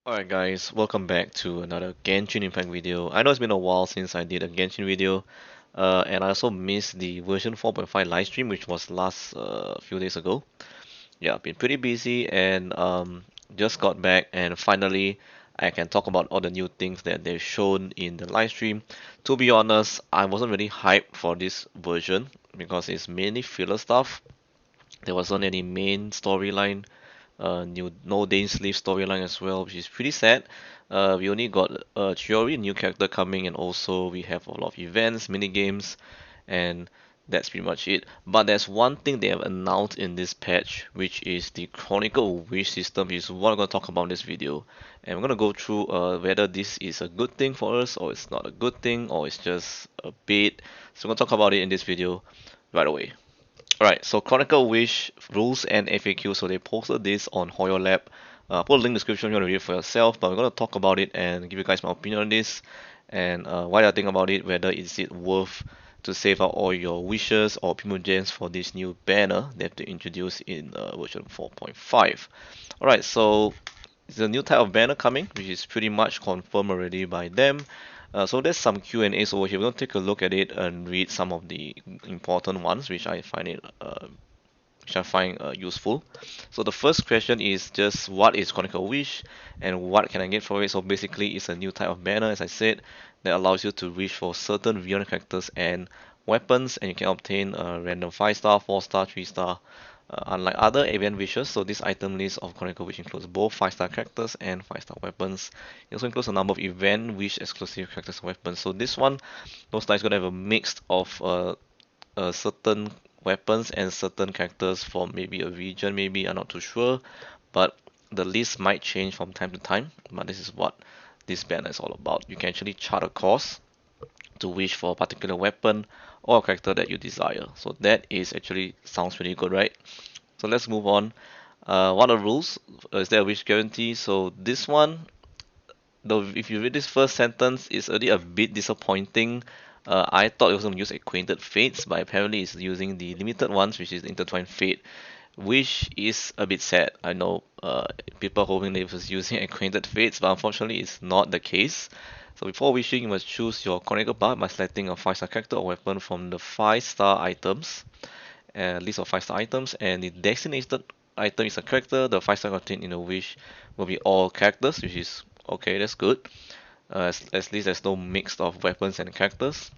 Alright guys, welcome back to another Genshin Impact video. I know it's been a while since I did a Genshin video, and I also missed the version 4.5 live stream, which was last few days ago. Yeah, been pretty busy and just got back, and finally I can talk about all the new things that they've shown in the live stream. To be honest, I wasn't really hyped for this version because it's mainly filler stuff. There wasn't any main storyline, new No Dane's Sleep storyline as well, which is pretty sad. We only got Chiori, new character coming, and also we have a lot of events, mini games, and that's pretty much it. But there's one thing they have announced in this patch, which is the Chronicled Wish system, which is what I'm going to talk about in this video. And we're going to go through whether this is a good thing for us, or it's not a good thing, or it's just a bait. So we're going to talk about it in this video right away. Alright, so Chronicle Wish rules and FAQ. So they posted this on Hoyo Lab. Put a link in the description if you want to read it for yourself. But we're going to talk about it and give you guys my opinion on this and what I think about it. Whether is it worth to save out all your wishes or primogens for this new banner that they introduced in version 4.5. Alright, so it's a new type of banner coming, which is pretty much confirmed already by them. So there's some Q&As over here. We're going to take a look at it and read some of the important ones, which I find useful. So the first question is just what is Chronicle Wish and what can I get for it? So basically, it's a new type of banner, as I said, that allows you to wish for certain Vion characters and weapons, and you can obtain a random 5-star, 4-star, 3-star. Unlike other event wishes, so this item list of Chronicle Wish includes both 5-star characters and 5-star weapons. It also includes a number of event wish exclusive characters and weapons. So this one, most likely going to have a mix of certain weapons and certain characters for maybe a region, maybe I'm not too sure, but the list might change from time to time. But this is what this banner is all about. You can actually chart a course to wish for a particular weapon or a character that you desire. So that is actually sounds really good, right? So let's move on. What are the rules? Is there a wish guarantee? So this one, though, if you read this first sentence, it's already a bit disappointing. I thought it was going to use Acquainted Fates, but apparently it's using the limited ones, which is Intertwined Fate, which is a bit sad. I know people hoping that it was using Acquainted Fates, but unfortunately it's not the case. So before wishing, you must choose your Chronicle path by selecting a 5-star character or weapon from the 5-star items, list of 5-star items, and the designated item is a character. The 5-star contained in the wish will be all characters, which is okay, that's good. At least there's no mix of weapons and characters.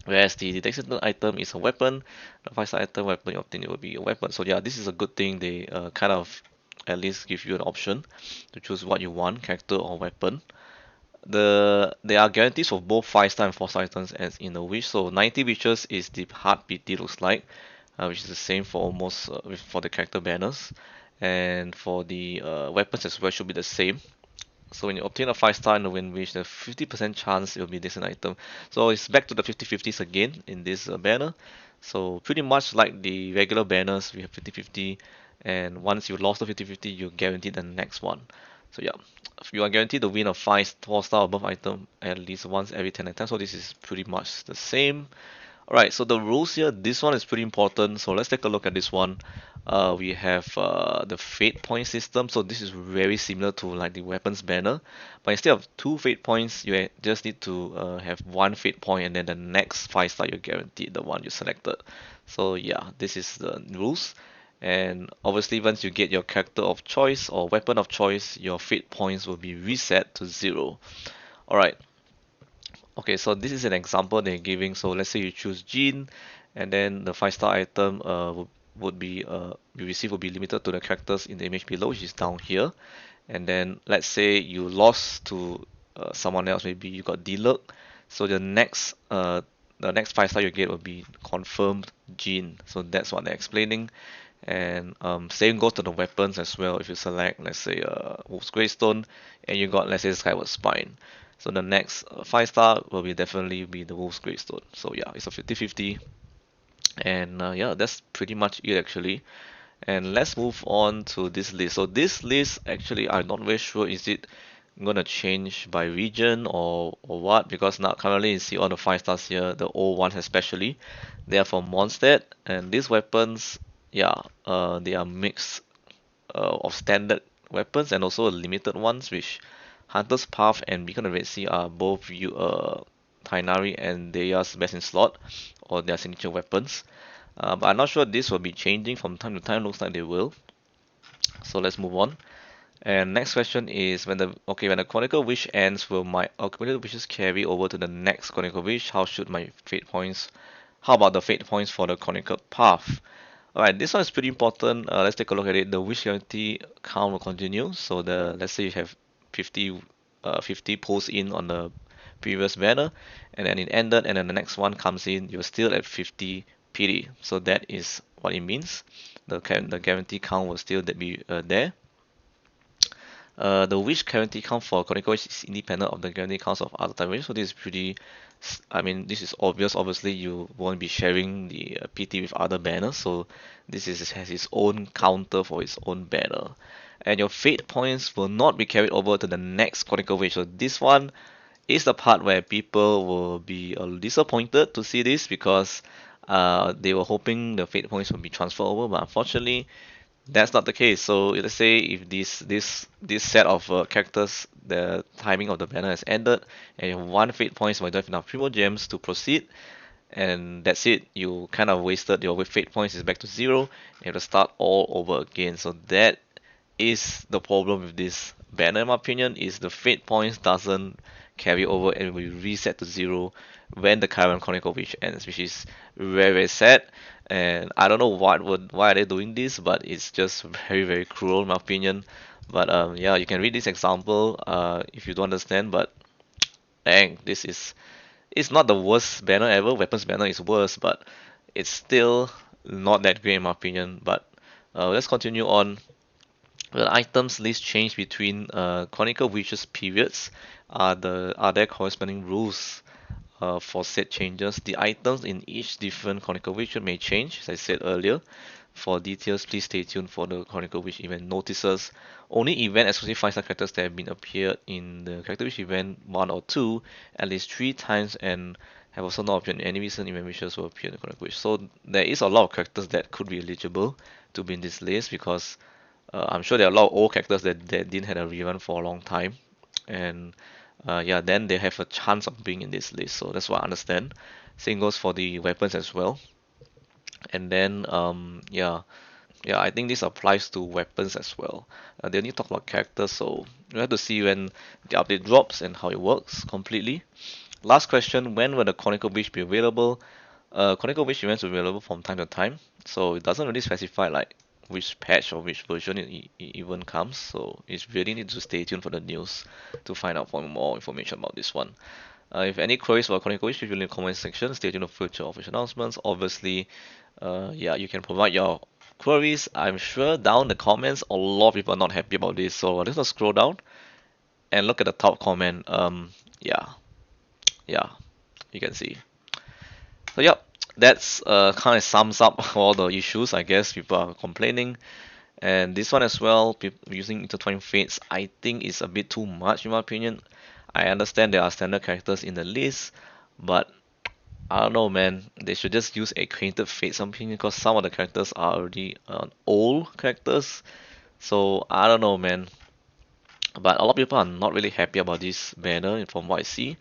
Whereas the designated item is a weapon, the 5-star item weapon you obtain it will be a weapon. So yeah, this is a good thing. They kind of at least give you an option to choose what you want, character or weapon. There are guarantees for both 5-star and 4-star items as in the wish. So 90 wishes is the heartbeat it looks like, which is the same for almost for the character banners, and for the weapons as well should be the same. So when you obtain a 5-star in the win wish, there's 50% chance it will be this an item. So it's back to the 50-50s again in this banner. So pretty much like the regular banners, we have 50-50, and once you lost the 50-50, you guarantee the next one. So yeah, you are guaranteed to win a 4-star above item at least once every 10 attempts. So this is pretty much the same. Alright, so the rules here, this one is pretty important. So let's take a look at this one. We have the fate point system. So this is very similar to like the weapons banner, but instead of 2 fate points, you just need to have 1 fate point, and then the next 5-star you're guaranteed the one you selected. So yeah, this is the rules. And obviously, once you get your character of choice or weapon of choice, your fate points will be reset to 0. Alright, okay, so this is an example they're giving. So let's say you choose Jean, and then the 5-star item would be you receive will be limited to the characters in the image below, which is down here. And then let's say you lost to someone else, maybe you got Diluc. So the next 5-star you get will be confirmed Jean. So that's what they're explaining. And same goes to the weapons as well. If you select, let's say, Wolf's Greystone, and you got, let's say, Skyward Spine. So the next 5-star will be definitely be the Wolf's Greystone. So yeah, it's a 50-50. And yeah, that's pretty much it actually. And let's move on to this list. So this list actually, I'm not very sure is it gonna change by region or what, because now currently you see all the 5-stars here, the old ones especially, they are from Mondstadt, and these weapons, yeah, they are mixed of standard weapons and also limited ones, which Hunter's Path and Beacon of Red Sea are both Tainari and Deya's best in slot or their signature weapons. But I'm not sure this will be changing from time to time. Looks like they will. So let's move on. And next question is when the Chronicle Wish ends, will my accumulated wishes carry over to the next Chronicle Wish? How about the fate points for the Chronicle Path? Alright, this one is pretty important. Let's take a look at it. The wish guarantee count will continue. So let's say you have 50 50 pulls in on the previous banner, and then it ended, and then the next one comes in, you're still at 50 PD. So that is what it means. The guarantee count will still be there. The wish guarantee count for Chronicle Wish is independent of the guarantee counts of other time wish, so this is I mean, this is obvious. Obviously, you won't be sharing the PT with other banners, so has its own counter for its own banner. And your fate points will not be carried over to the next Chronicle Wish. So this one is the part where people will be a little disappointed to see this because they were hoping the fate points will be transferred over, but unfortunately, that's not the case. So let's say if this set of characters, the timing of the banner has ended, and you have one fate points, but you don't have enough primo gems to proceed, and that's it. You kind of wasted your fate points is back to zero. You have to start all over again. So that is the problem with this banner, in my opinion, is the fate points doesn't carry over and will reset to zero when the current Chronicle Wish ends, which is very very sad. And I don't know why are they doing this, but it's just very very cruel in my opinion. But yeah, you can read this example if you don't understand. But dang, this is it's not the worst banner ever. Weapons banner is worse, but it's still not that great in my opinion. But let's continue on. The items list change between Chronicle Wishes periods. Are there corresponding rules for said changes? The items in each different Chronicle Wish may change, as I said earlier. For details, please stay tuned for the Chronicle Wish event notices. Only event exclusive 5-star characters that have been appeared in the Character Wish event 1 or 2 at least 3 times and have also not appeared in any recent event wishes will appear in the Chronicle Wish. So there is a lot of characters that could be eligible to be in this list because I'm sure there are a lot of old characters that didn't have a rerun for a long time, and yeah, then they have a chance of being in this list. So that's what I understand. Same goes for the weapons as well. And then yeah, I think this applies to weapons as well. They only talk about characters, so you have to see when the update drops and how it works completely. Last question: when will the Chronicle Wish be available? Chronicle Wish events are available from time to time, so it doesn't really specify like which patch or which version it even comes. So it's really need to stay tuned for the news to find out for more information about this one. If any queries about Chronicle Wish, leave in the comment section. Stay tuned for future official announcements. Obviously, yeah, you can provide your queries. I'm sure down the comments, a lot of people are not happy about this. So let's just scroll down and look at the top comment. Yeah, yeah, you can see. So yep, that's kind of sums up all the issues. I guess people are complaining, and this one as well. People using intertwined fates, I think is a bit too much in my opinion. I understand there are standard characters in the list, but I don't know, man. They should just use acquainted fates, in my opinion, because some of the characters are already old characters. So I don't know, man. But a lot of people are not really happy about this banner from what I see.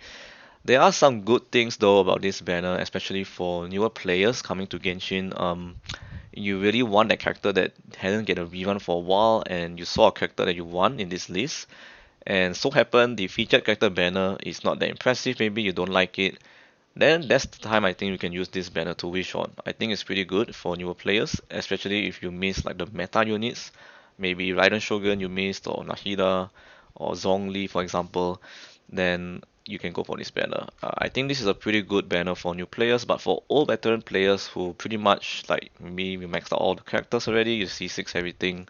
There are some good things though about this banner, especially for newer players coming to Genshin. You really want that character that hasn't get a rerun for a while, and you saw a character that you want in this list. And so happen the featured character banner is not that impressive. Maybe you don't like it. Then that's the time I think you can use this banner to wish on. I think it's pretty good for newer players, especially if you miss like the meta units. Maybe Raiden Shogun you missed, or Nahida, or Zhongli for example. Then you can go for this banner. I think this is a pretty good banner for new players, but for old veteran players who pretty much like me, we maxed out all the characters already, you see 6 everything,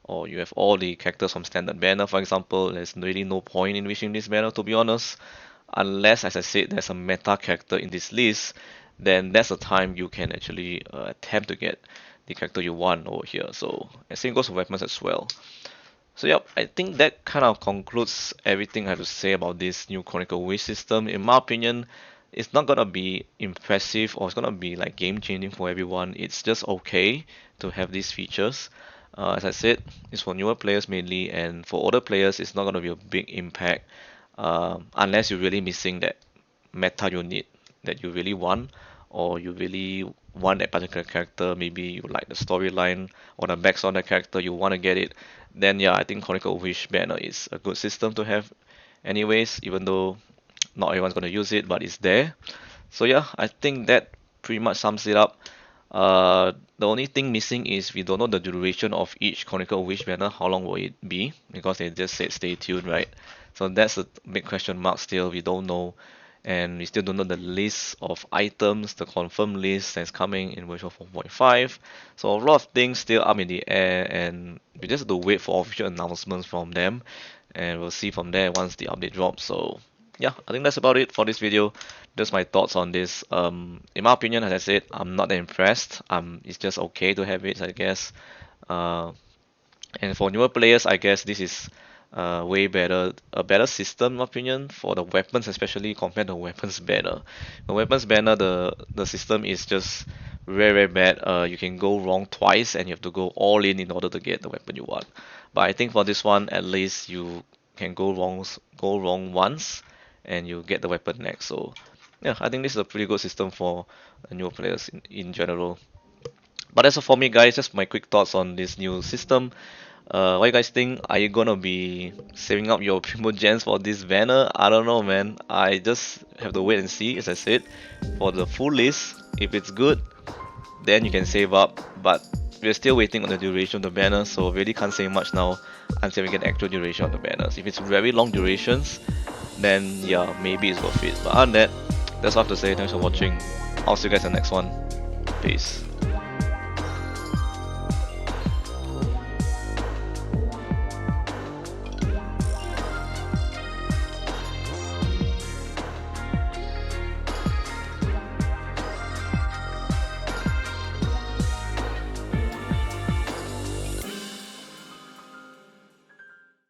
or you have all the characters from standard banner for example, there's really no point in wishing this banner to be honest. Unless, as I said, there's a meta character in this list, then that's the time you can actually attempt to get the character you want over here. So, and same goes for weapons as well. So yep, I think that kind of concludes everything I have to say about this new Chronicle Wish system. In my opinion, it's not gonna be impressive or it's gonna be like game changing for everyone. It's just okay to have these features. As I said, it's for newer players mainly, and for older players, it's not going to be a big impact unless you're really missing that meta unit that you really want, or you really want that particular character. Maybe you like the storyline or the backstory on that character, you want to get it. Then yeah, I think Chronicle Wish banner is a good system to have, anyways. Even though not everyone's going to use it, but it's there. So yeah, I think that pretty much sums it up. The only thing missing is we don't know the duration of each Chronicle Wish banner. How long will it be? Because they just said stay tuned, right? So that's a big question mark still. We don't know, and we still don't know the list of items, the confirmed list that's coming in version 4.5. So a lot of things still up in the air, and we just have to wait for official announcements from them, and we'll see from there once the update drops. So yeah, I think that's about it for this video. Just my thoughts on this. In my opinion, as I said, I'm not that impressed. It's just okay to have it, I guess. Uh, and for newer players, I guess this is way better, a better system, in my opinion, for the weapons, especially compared to weapons banner. The weapons banner, the system is just very, very bad. You can go wrong twice, and you have to go all in order to get the weapon you want. But I think for this one, at least you can go wrong once, and you get the weapon next. So yeah, I think this is a pretty good system for newer players in general. But that's all for me, guys. Just my quick thoughts on this new system. What you guys think? Are you gonna be saving up your Primo Gens for this banner? I don't know, man. I just have to wait and see, as I said, for the full list. If it's good, then you can save up. But we're still waiting on the duration of the banner, so really can't say much now until we get the actual duration of the banners. If it's very long durations, then yeah, maybe it's worth it. But other than that, that's all I have to say. Thanks for watching. I'll see you guys in the next one. Peace.